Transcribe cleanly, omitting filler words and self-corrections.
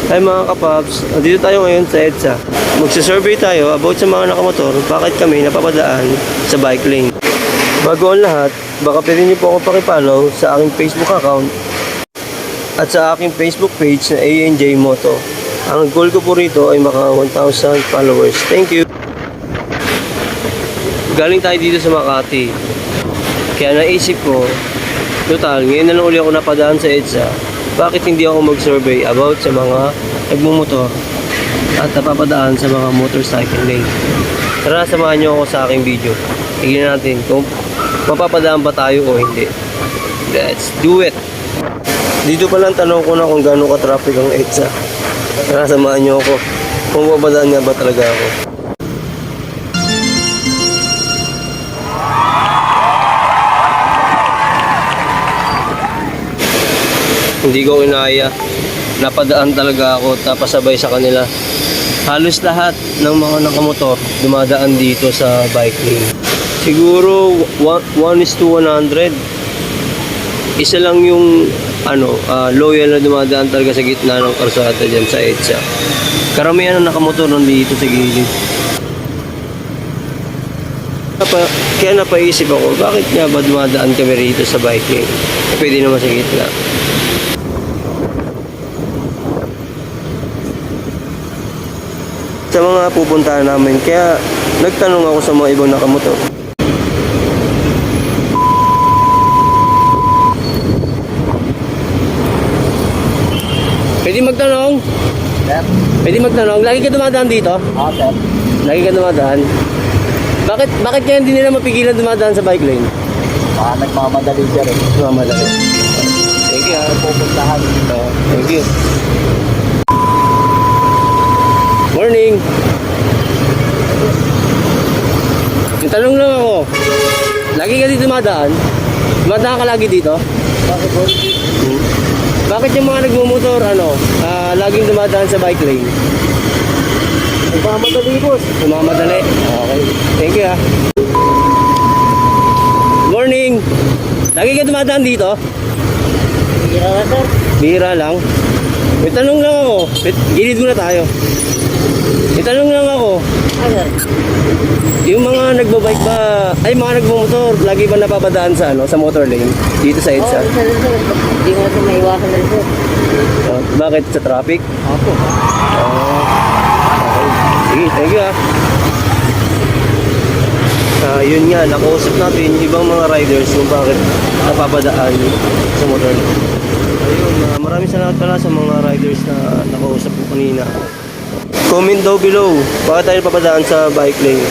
Hi mga kapaps, dito tayo ngayon sa EDSA. Magsasurvey tayo about sa mga nakamotor, bakit kami napapadaan sa bike lane. Bago ang lahat, baka pwede niyo po ako pakipollow sa aking Facebook account at sa aking Facebook page na ANJ Moto. Ang goal ko po rito ay maka 1,000 followers. Thank you! Galing tayo dito sa Makati. Kaya naisip ko, total, ngayon na lang uli ako napadaan sa EDSA. Bakit hindi ako mag-survey about sa mga nagmumotor at napapadaan sa mga motorcycle lane? Tara, samahan nyo ako sa aking video. Tignan natin kung mapapadaan ba tayo o hindi. Let's do it! Dito pa lang tanong ko na kung gaano ka-traffic ang EDSA. Tara, samahan nyo ako kung mapapadaan nga ba talaga ako. Hindi ko inaya. Napadaan talaga ako, tapasabay sa kanila. Halos lahat ng mga nakamotor dumadaan dito sa bike lane. Siguro 1:100. Isa lang yung loyal na dumadaan talaga sa gitna ng karsada dyan sa EDSA. Karamihan ng nakamotor nandito sa gilid. Kaya napaisip ako, bakit nga ba dumadaan kami rito sa bike lane? Pwede naman sa gitna. Sa mga pupuntahan namin, kaya nagtanong ako sa mga ibang nakamotor. Pwede magtanong? Sir? Pwede magtanong? Lagi ka dumadaan dito? Oo, sir. Lagi ka dumadaan? Bakit kaya hindi nila mapigilan dumadaan sa bike lane? Nagmamadali, sir. Mamadali. Thank you. Pupuntahan. Thank you. Morning. Tanong lang ako. Lagi ka dito dumadaan? Dumadaan ka lagi dito? Bakit po? Bakit yung mga nagmumotor, laging dumadaan sa bike lane? Nagmamadali, boss. Mamadali. Okay. Thank you, ha. Morning. Lagi ka dumadaan dito? Hira na, sir. Bihira lang. May tanong lang ako. Gilid muna tayo. May tanong lang ako. Sir? Yung mga nagbabike ba, mga nagmumotor, lagi ba napapadaan sa motor lane? Dito sa EDSA? Oo, sir. Hindi mo natin maiwasan na rin, sir. Bakit? Sa traffic? Opo. Okay. Sige, thank you, ha. Yun nga, nakausap natin yung ibang mga riders kung bakit napapadaan sa motor lane. Ayun, maraming salamat pala sa mga riders na nakausap ko kanina. Comment daw below, bakit tayo napapadaan sa bike lane?